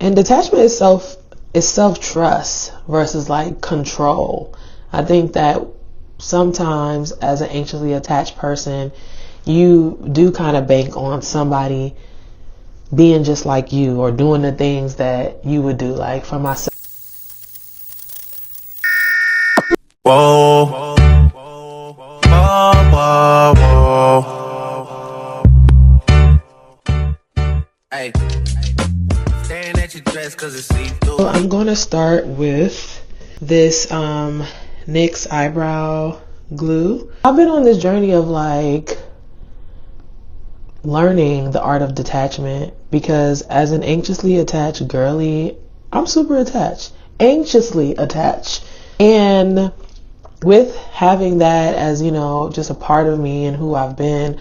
And detachment is self-trust versus like control. I think that sometimes as an anxiously attached person, you do kind of bank on somebody being just like you or doing the things that you would do. Like for myself. Whoa, whoa, whoa, whoa, whoa. Hey, staring at your dress 'cause it's see-through. I'm going to start with this NYX eyebrow glue. I've been on this journey of like learning the art of detachment because as an anxiously attached girly, I'm super attached, anxiously attached. And with having that as, you know, just a part of me and who I've been,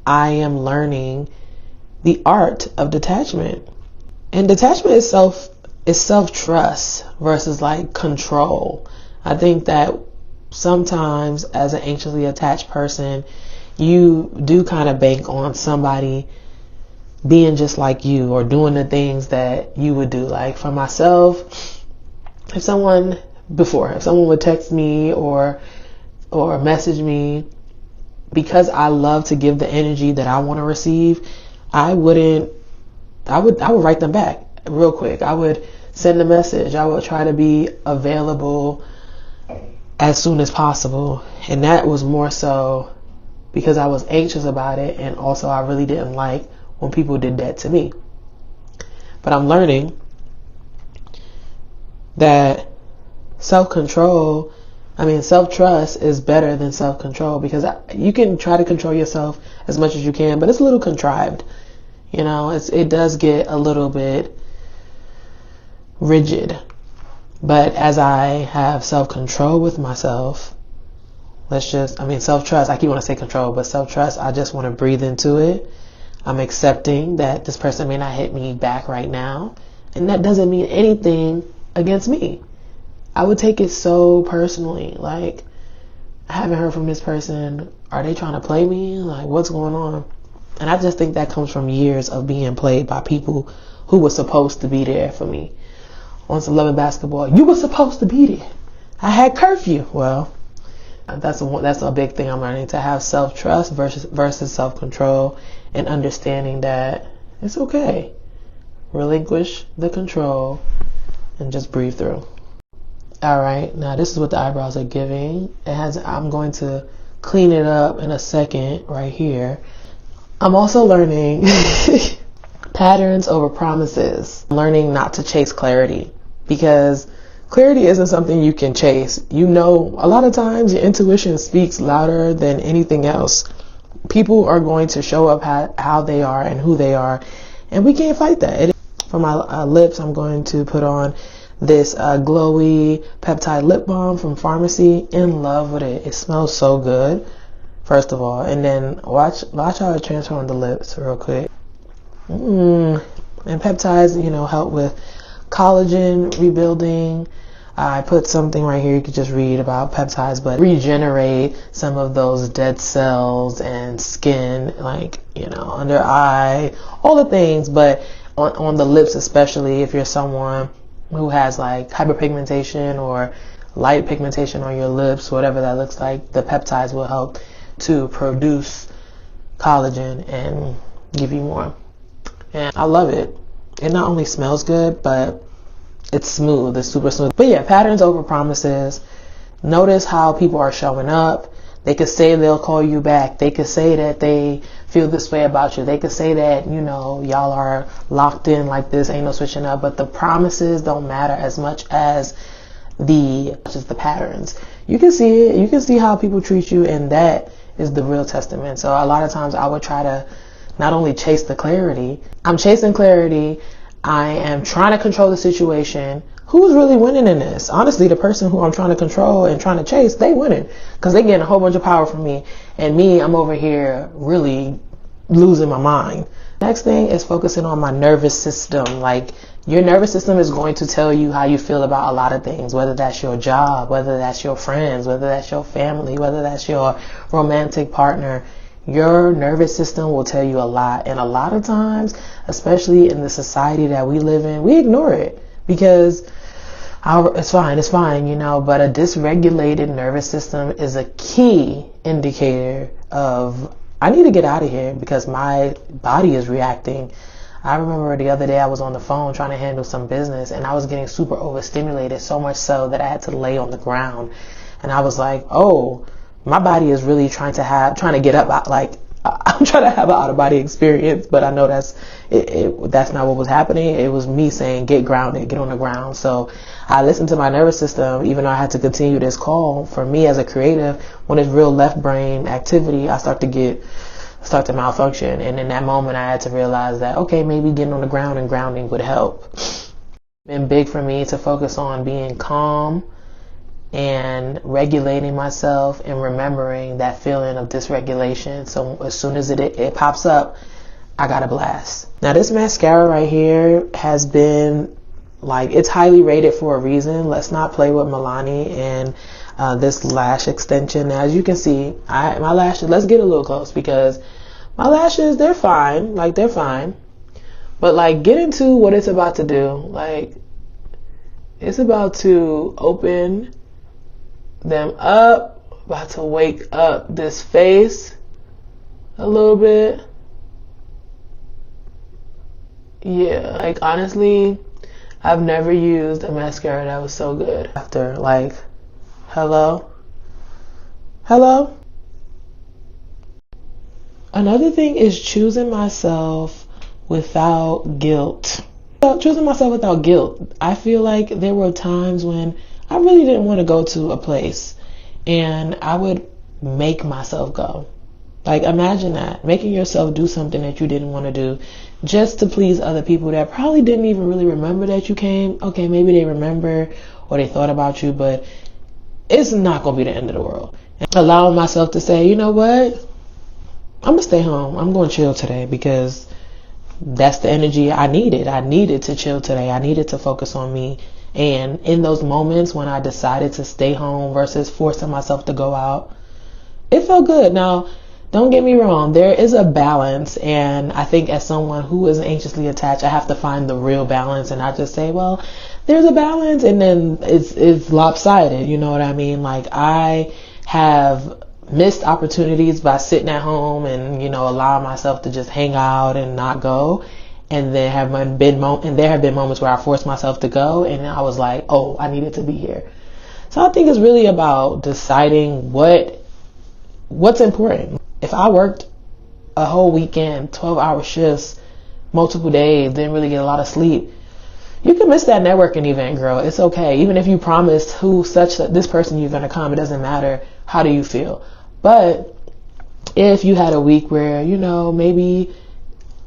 I am learning the art of detachment. And detachment is self-trust versus like control. I think that sometimes as an anxiously attached person, you do kind of bank on somebody being just like you or doing the things that you would do. Like for myself, if someone would text me or message me, because I love to give the energy that I want to receive, I would write them back real quick. I would send a message. I would try to be available as soon as possible. And that was more so because I was anxious about it, and also I really didn't like when people did that to me. But I'm learning that self-trust is better than self-control, because you can try to control yourself as much as you can, but it's a little contrived. You know, it does get a little bit rigid. But as I have self-control with myself, self-trust, I keep wanting to say control, but self-trust, I just want to breathe into it. I'm accepting that this person may not hit me back right now, and that doesn't mean anything against me. I would take it so personally, like, I haven't heard from this person. Are they trying to play me? Like, what's going on? And I just think that comes from years of being played by people who were supposed to be there for me. On some Love and Basketball, you were supposed to be there. I had curfew. Well, that's a big thing I'm learning, to have self-trust versus self-control, and understanding that it's okay. Relinquish the control and just breathe through. All right, now this is what the eyebrows are giving. I'm going to clean it up in a second right here. I'm also learning patterns over promises. Learning not to chase clarity, because clarity isn't something you can chase. You know, a lot of times your intuition speaks louder than anything else. People are going to show up how they are and who they are, and we can't fight that. For my lips, I'm going to put on this glowy peptide lip balm from Farmasi. In love with it. It smells so good, first of all, and then watch how it transfers on the lips real quick. And peptides, help with collagen rebuilding. I put something right here you could just read about peptides, but regenerate some of those dead cells and skin, like, under eye, all the things. But on the lips, especially if you're someone who has like hyperpigmentation or light pigmentation on your lips, whatever that looks like, the peptides will help to produce collagen and give you more. And I love it. It not only smells good, but it's smooth. It's super smooth. But yeah, patterns over promises. Notice how people are showing up. They could say they'll call you back. They could say that they feel this way about you. They could say that, y'all are locked in like this, ain't no switching up. But the promises don't matter as much as the patterns. You can see it. You can see how people treat you, and that is the real testament. So a lot of times I would try to not only chase the clarity. I'm chasing clarity. I am trying to control the situation. Who's really winning in this? Honestly, the person who I'm trying to control and trying to chase, they winning, because they getting a whole bunch of power from me. And me, I'm over here really losing my mind. Next thing is focusing on my nervous system. Like, your nervous system is going to tell you how you feel about a lot of things, whether that's your job, whether that's your friends, whether that's your family, whether that's your romantic partner. Your nervous system will tell you a lot. And a lot of times, especially in the society that we live in, we ignore it because it's fine, you know, but a dysregulated nervous system is a key indicator of, I need to get out of here because my body is reacting. I remember the other day I was on the phone trying to handle some business and I was getting super overstimulated, so much so that I had to lay on the ground. And I was like, oh, my body is really trying to get up. Like, I'm trying to have an out of body experience, but I know that's not what was happening. It was me saying, get grounded, get on the ground. So I listened to my nervous system, even though I had to continue this call. For me as a creative, when it's real left brain activity, I start to malfunction. And in that moment, I had to realize that, okay, maybe getting on the ground and grounding would help. It's been big for me to focus on being calm and regulating myself and remembering that feeling of dysregulation. So as soon as it pops up, I got a blast. Now this mascara right here has been it's highly rated for a reason. Let's not play with Milani and this lash extension. Now as you can see, my lashes, let's get a little close because my lashes, they're fine. They're fine. But get into what it's about to do. It's about to open them up, about to wake up this face a little bit. Yeah, honestly, I've never used a mascara that was so good. After hello. Another thing is choosing myself without guilt. Choosing myself without guilt. I feel like there were times when I really didn't want to go to a place and I would make myself go. Imagine that, making yourself do something that you didn't want to do just to please other people that probably didn't even really remember that you came. Okay, maybe they remember or they thought about you, but it's not going to be the end of the world. And allowing myself to say, you know what? I'm going to stay home. I'm going to chill today because that's the energy I needed. I needed to chill today. I needed to focus on me. And in those moments when I decided to stay home versus forcing myself to go out, it felt good. Now, don't get me wrong, there is a balance. And I think as someone who is anxiously attached, I have to find the real balance and not just say, well, there's a balance and then it's lopsided. You know what I mean? I have missed opportunities by sitting at home and, allowing myself to just hang out and not go. And there have been moments where I forced myself to go and I was like, oh, I needed to be here. So I think it's really about deciding what's important. If I worked a whole weekend, 12-hour shifts, multiple days, didn't really get a lot of sleep, you can miss that networking event, girl. It's okay. Even if you promised this person you're going to come, it doesn't matter. How do you feel? But if you had a week where, maybe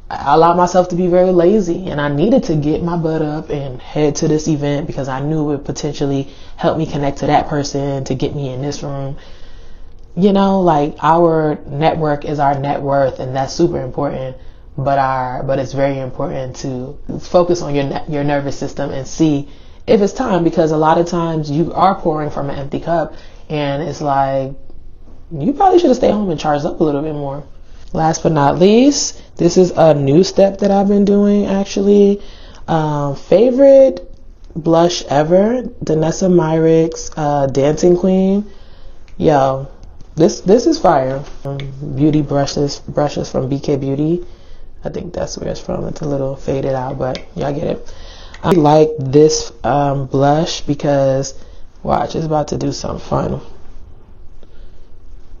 I allowed myself to be very lazy and I needed to get my butt up and head to this event because I knew it would potentially help me connect to that person to get me in this room. Our network is our net worth and that's super important. But it's very important to focus on your nervous system and see if it's time, because a lot of times you are pouring from an empty cup and it's you probably should have stayed home and charged up a little bit more. Last but not least, this is a new step that I've been doing actually. Favorite blush ever, Danessa Myricks Dancing Queen. Yo, this is fire. Beauty brushes from BK Beauty. I think that's where it's from. It's a little faded out, but y'all get it. I like this blush because, watch, it's about to do something fun.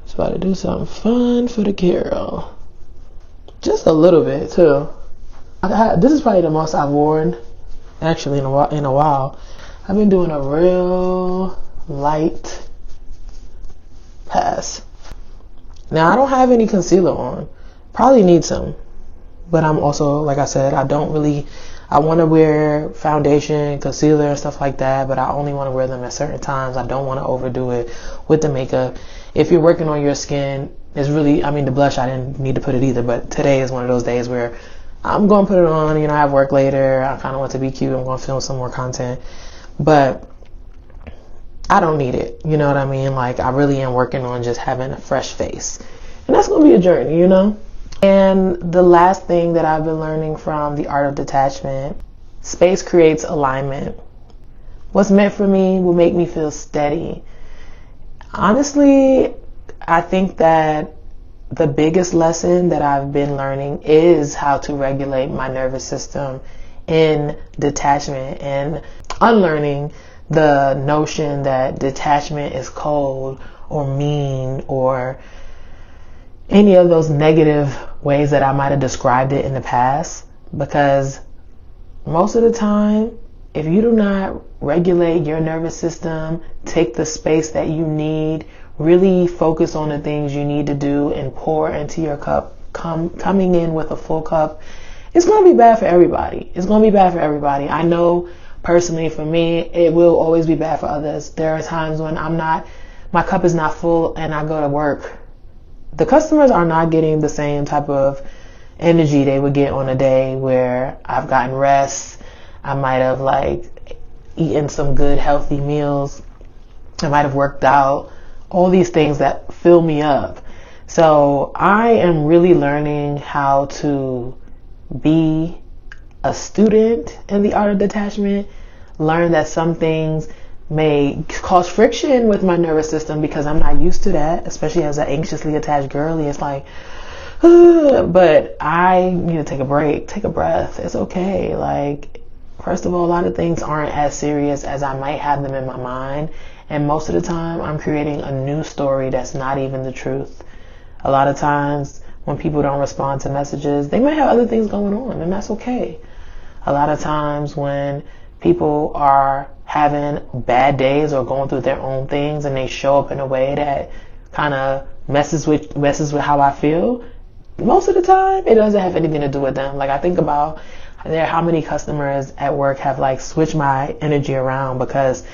It's about to do something fun for the girl. Just a little bit too. This is probably the most I've worn actually in a while. I've been doing a real light pass. Now I don't have any concealer on. Probably need some. But I'm also, like I said, I want to wear foundation, concealer, and stuff like that, but I only want to wear them at certain times. I don't want to overdo it with the makeup. If you're working on your skin, the blush, I didn't need to put it either, but today is one of those days where I'm going to put it on, I have work later, I kind of want to be cute, I'm going to film some more content, but I don't need it, you know what I mean? I really am working on just having a fresh face. And that's going to be a journey, you know? And the last thing that I've been learning from the art of detachment, space creates alignment. What's meant for me will make me feel steady. Honestly, I think that the biggest lesson that I've been learning is how to regulate my nervous system in detachment, and unlearning the notion that detachment is cold or mean or any of those negative ways that I might have described it in the past. Because most of the time, if you do not regulate your nervous system, take the space that you need, really focus on the things you need to do and pour into your cup, coming in with a full cup, it's going to be bad for everybody. It's going to be bad for everybody. I know personally for me, it will always be bad for others. There are times when my cup is not full and I go to work. The customers are not getting the same type of energy they would get on a day where I've gotten rest. I might have eaten some good healthy meals. I might have worked out. All these things that fill me up. So I am really learning how to be a student in the art of detachment. Learn that some things may cause friction with my nervous system because I'm not used to that, especially as an anxiously attached girly. It's like, but I need to take a break, take a breath. It's okay. First of all, a lot of things aren't as serious as I might have them in my mind. And most of the time, I'm creating a new story that's not even the truth. A lot of times, when people don't respond to messages, they might have other things going on, and that's okay. A lot of times, when people are having bad days or going through their own things, and they show up in a way that kind of messes with how I feel, most of the time, it doesn't have anything to do with them. I think about how many customers at work have switched my energy around, because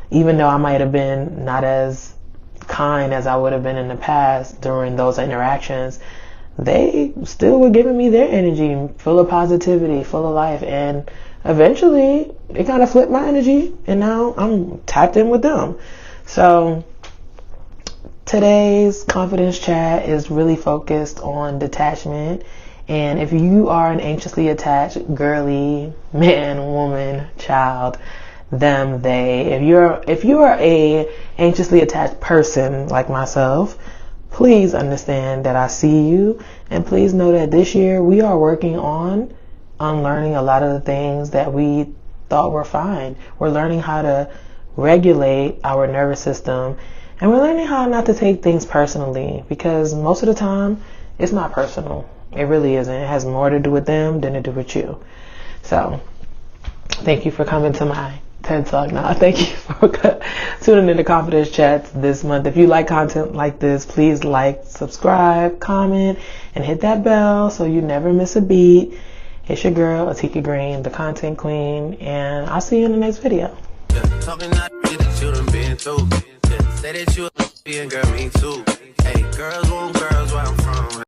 even though I might have been not as kind as I would have been in the past during those interactions, they still were giving me their energy, full of positivity, full of life. And eventually it kind of flipped my energy, and now I'm tapped in with them. So today's confidence chat is really focused on detachment. And if you are an anxiously attached girly, man, woman, child, them, they, if you are a anxiously attached person like myself, please understand that I see you, and please know that this year we are working on unlearning a lot of the things that we thought were fine. We're learning how to regulate our nervous system, and we're learning how not to take things personally, because most of the time it's not personal. It really isn't. It has more to do with them than to do with you. So thank you for coming to my TED Talk now. Thank you for tuning into Confidence Chats this month. If you like content like this, please subscribe, comment, and hit that bell so you never miss a beat. It's your girl, Atika Green, the content queen, and I'll see you in the next video. Talking that you done been through. Say that you a girl, me too. Hey, girls want girls where I'm from.